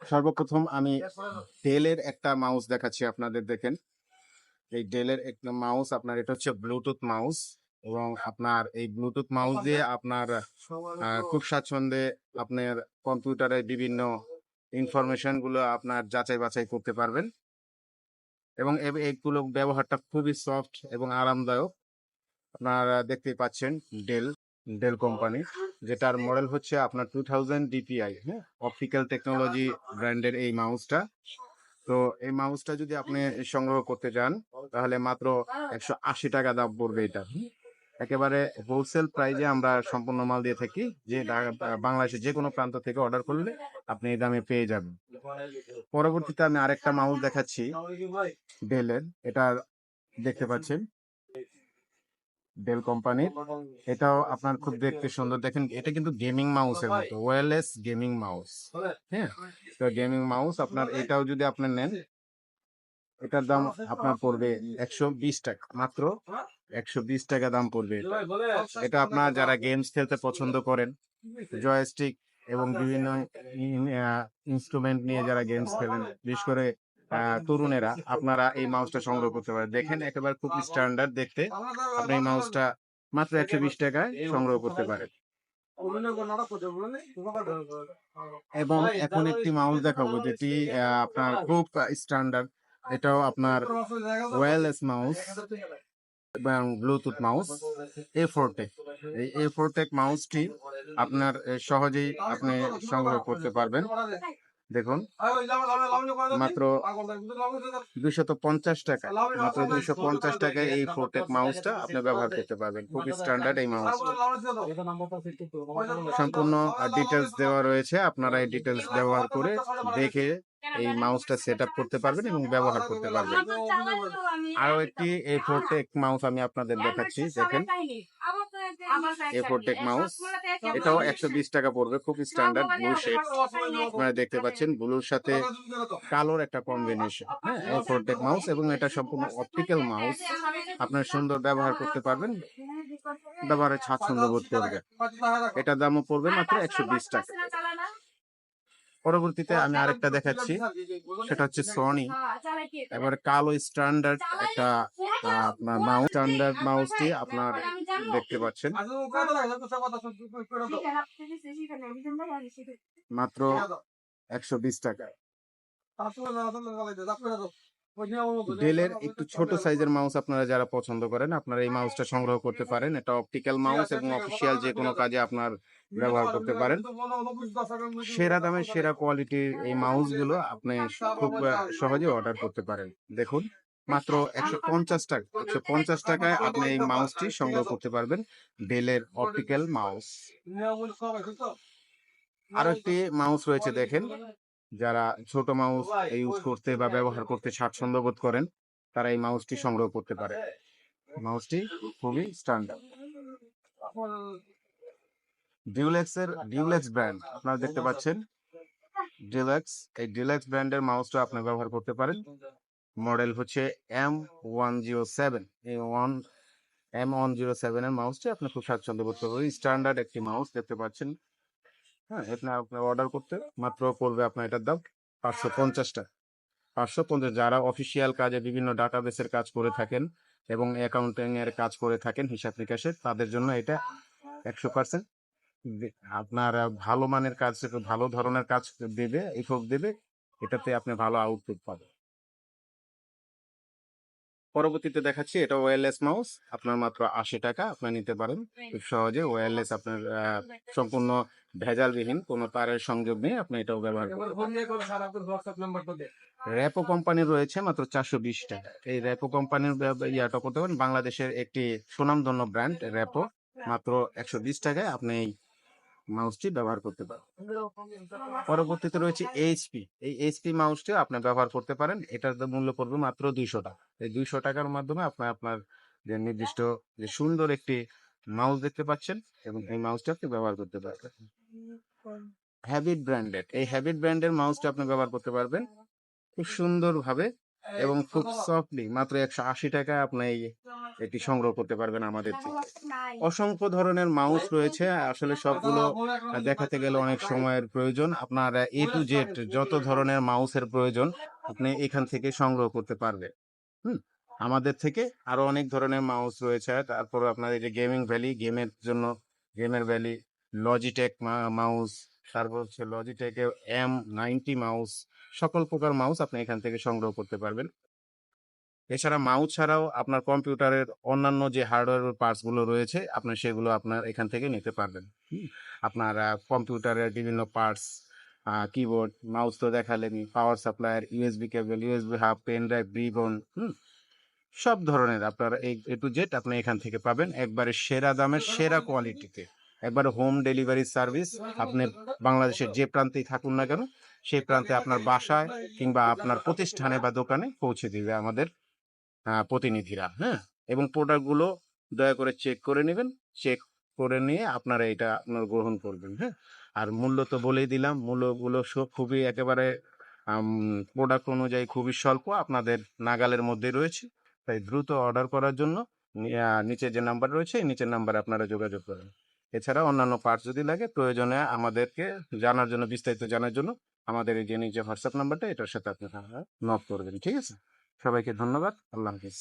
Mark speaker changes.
Speaker 1: সর্বপ্রথম আমি ডেলের একটা মাউস দেখাচ্ছি আপনাদের। দেখেন, এই ডেলের একটা মাউস, আপনার এটা হচ্ছে ব্লুটুথ মাউস, এবং আপনার এই ব্লুটুথ মাউস দিয়ে আপনার খুব স্বাচ্ছন্দ্যে আপনার কম্পিউটারে বিভিন্ন ইনফরমেশন গুলো আপনার যাচাই বাছাই করতে পারবেন, এবং এইগুলো ব্যবহারটা খুবই সফট এবং আরামদায়ক। আপনারা দেখতেই পাচ্ছেন ডেল ডেল কোম্পানি, যেটার মডেল হচ্ছে আপনার 2000 ডিপিআই, হ্যাঁ, অপটিক্যাল টেকনোলজি ব্র্যান্ডের এই মাউসটা। তো এই মাউসটা যদি আপনি সংগ্রহ করতে চান তাহলে মাত্র 180 টাকা দাম পড়বে এটা। একেবারে হোলসেল প্রাইজে আমরা সম্পূর্ণ মাল দিয়ে থাকি, যে বাংলাদেশের যে কোনো প্রান্ত থেকে অর্ডার করলে আপনি এই দামে পেয়ে যাবেন। পরবর্তীতে আমি আরেকটা মাউস দেখাচ্ছি ডেলের, এটা দেখতে পাচ্ছেন ডেল কোম্পানির। এটাও আপনার খুব দেখতে সুন্দর। দেখেন, এটা কিন্তু গেমিং মাউসের মতো, ওয়্যারলেস গেমিং মাউস। হ্যাঁ, তো গেমিং মাউস আপনার এটাও যদি আপনি নেন, এটার দাম আপনার পড়বে 120 টাকা, মাত্র 120 টাকা দাম পড়বে এটা। আপনার যারা গেমস খেলতে পছন্দ করেন, জয়স্টিক এবং বিভিন্ন ইনস্ট্রুমেন্ট নিয়ে যারা গেমস খেলেন, বিশেষ করে তরুণেরা, আপনারা এই মাউসটা সংগ্রহ করতে পারেন। দেখেন, একেবারে খুব স্ট্যান্ডার্ড দেখতে। আপনি এই মাউসটা মাত্র 120 টাকায় সংগ্রহ করতে পারেন। এবং এখন একটি মাউস দেখাবো যেটি আপনার খুব স্ট্যান্ডার্ড। এটাও আপনার ওয়্যারলেস মাউস এবং ব্লুটুথ মাউস, A4 টেক। এই A4 টেক মাউসটি আপনার সহজেই আপনি সংগ্রহ করতে পারবেন। দেখুন, মাত্র 250 টাকা, মাত্র 250 টাকায় এই 4টেক মাউসটা আপনি ব্যবহার করতে পারবেন। খুব স্ট্যান্ডার্ড এই মাউস, সম্পূর্ণ ডিটেলস দেওয়া রয়েছে। আপনারা এই ডিটেলস ব্যবহার করে দেখে এই মাউসটা সেট আপ করতে পারবেন এবং ব্যবহার করতে পারবেন। আরো একটি A4 টেক মাউস আমি আপনাদের দেখাচ্ছি। দেখেন, A4 টেক মাউস, এটাও 120 টাকা পড়বে। খুব স্ট্যান্ডার্ড ব্লু শেড, আপনারা দেখতে পাচ্ছেন ব্লুর সাথে কালোর একটা কম্বিনেশন। হ্যাঁ, A4 টেক মাউস, এবং এটা সম্পূর্ণ অপটিক্যাল মাউস। আপনার সুন্দর ব্যবহার করতে পারবেন, ব্যবহারে স্বাচ্ছন্দ্য বোধ করবে। এটার দামও পড়বে মাত্র 120 টাকা। পরবর্তীতে আমি আরেকটা দেখাচ্ছি, সেটা হচ্ছে সনি। এবার কালো স্ট্যান্ডার্ড একটা আপনার মাউস, স্ট্যান্ডার্ড মাউসটি আপনার দেখতে পাচ্ছেন মাত্র 120 টাকা। ডেলের একটু ছোট সাইজের মাউস আপনারা যারা পছন্দ করেন, আপনারা এই মাউসটা সংগ্রহ করতে পারেন। এটা অপটিক্যাল মাউস এবং অফিসিয়াল যে কোনো কাজে আপনার ব্যবহার করতে পারেন। সেরা দামে সেরা কোয়ালিটির এই মাউস গুলো আপনি খুব সহজে অর্ডার করতে পারেন। দেখুন, মাত্র 150 টাকা, 150 টাকায় আপনি এই মাউসটি সংগ্রহ করতে পারবেন, ডেলের অপটিক্যাল মাউস। আরো একটি মাউস রয়েছে, দেখেন, যারা ছোট মাউস ইউজ করতে বা ব্যবহার করতে স্বাচ্ছন্দ্য বোধ করেন, তারা এই মাউসটি সংগ্রহ করতে পারে। মাউসটি খুবই স্ট্যান্ডার্ড। ডিউলেক্স ব্র্যান্ড আপনারা দেখতে পাচ্ছেন। ডিলাক্স, এই ডিলাক্স ব্র্যান্ডের মাউসটা আপনি ব্যবহার করতে পারেন। মডেল হচ্ছে M107। এই M107 এর মাউসটি আপনি খুব স্বাচ্ছন্দ্য বোধ করবেন। স্ট্যান্ডার্ড একটি মাউস দেখতে পাচ্ছেন। হ্যাঁ, আপনার অর্ডার করতে মাত্র পড়বে আপনার এটার দাম 550 টাকা। 550। যারা অফিসিয়াল কাজে বিভিন্ন ডাটাবেসের কাজ করে থাকেন এবং অ্যাকাউন্টিং এর কাজ করে থাকেন, হিসাব নিকাশের, তাদের জন্য এটা 100% আপনার ভালো মানের কাজ, ভালো ধরনের কাজ দেবে, ইফোর্ট দেবে। এটাতে আপনি ভালো আউটপুট পাবেন। পরবর্তীতে দেখাচ্ছি, এটা ওয়্যারলেস মাউস। আপনার মাত্র 80 টাকা, আপনি নিতে পারেন খুব সহজে। ওয়্যারলেস, আপনার সম্পূর্ণ ভেজালবিহীন, কোনো তারের সংযোগ নেই, আপনি এটাও ব্যবহার করতে। র্যাপো কোম্পানির রয়েছে মাত্র 420 টাকা। এই র্যাপো কোম্পানির ইয়াটা করতে পারেন, বাংলাদেশের একটি সুনামধন্য ব্র্যান্ড র্যাপো। মাত্র 120 টাকায় আপনি এই মাউসটি ব্যবহার করতে পারেন। পরবর্তীতে রয়েছে এইচপি। এই এইচপি মাউসটি আপনি ব্যবহার করতে পারেন। এটার মূল্য পড়বে মাত্র 200 টাকা। এই 200 টাকার মাধ্যমে আপনি আপনার যে নির্দিষ্ট যে সুন্দর একটি মাউস দেখতে পাচ্ছেন, এবং এই মাউসটি আপনি ব্যবহার করতে পারবেন। হ্যাবিট ব্র্যান্ডের, এই হ্যাবিট ব্র্যান্ডের মাউসটি আপনি ব্যবহার করতে পারবেন খুব সুন্দরভাবে। এবং খুব সফটলি মাত্র 180 টাকায় আপনি এটি সংগ্রহ করতে পারবেন আমাদের থেকে। অসংখ্য ধরনের মাউস রয়েছে, আসলে সবগুলো দেখাতে গেলে অনেক সময়ের প্রয়োজন। আপনার A to Z যত ধরনের মাউসের প্রয়োজন আপনি এখান থেকে সংগ্রহ করতে পারবেন। হুম, আমাদের থেকে আরো অনেক ধরনের মাউস রয়েছে। তারপর আপনার এই যে গেমিং ভ্যালি, গেমের জন্য গেমের ভ্যালি, লজিটেক মাউস, তারপর হচ্ছে লজিটেকের M90 মাউস, সকল প্রকার মাউস আপনি এখান থেকে সংগ্রহ করতে পারবেন। এছাড়া মাউস ছাড়াও আপনার কম্পিউটারের অন্যান্য যে হার্ডওয়্যার পার্টস গুলো রয়েছে আপনি সেগুলো আপনার এখান থেকে নিতে পারবেন। আপনার কম্পিউটারের বিভিন্ন পার্টস, কিবোর্ড, মাউস তো দেখালেনি, power supplier, USB cable, USB hub, pen drive, ribbon, সব ধরনের আপনার এই A to Z আপনি এখান থেকে পাবেন একবারে সেরা দামের সেরা কোয়ালিটিতে। একবারে হোম ডেলিভারি সার্ভিস। আপনি বাংলাদেশের যে প্রান্তেই থাকুন না কেন সেই প্রান্তে আপনার বাসায় কিংবা আপনার প্রতিষ্ঠানে বা দোকানে পৌঁছে দিবে আমাদের প্রতিনিধিরা। হ্যাঁ, এবং প্রোডাক্টগুলো দয়া করে চেক করে নেবেন। চেক করে নিয়ে আপনারা এটা আপনার গ্রহণ করবেন। হ্যাঁ, আর মূল্য তো বলেই দিলাম, মূল্যগুলো সব খুবই একেবারে প্রোডাক্ট অনুযায়ী খুবই স্বল্প, আপনাদের নাগালের মধ্যে রয়েছে। তাই দ্রুত অর্ডার করার জন্য নিচে যে নাম্বার রয়েছে এই নিচের নাম্বারে আপনারা যোগাযোগ করেন। এছাড়া অন্যান্য পার্টস যদি লাগে প্রয়োজনে আমাদেরকে জানার জন্য, বিস্তারিত জানার জন্য আমাদের এই যে নিচে হোয়াটসঅ্যাপ নাম্বারটা, এটার সাথে আপনারা নক করবেন। ঠিক আছে, সবাইকে ধন্যবাদ। আল্লাহ হাফিজ।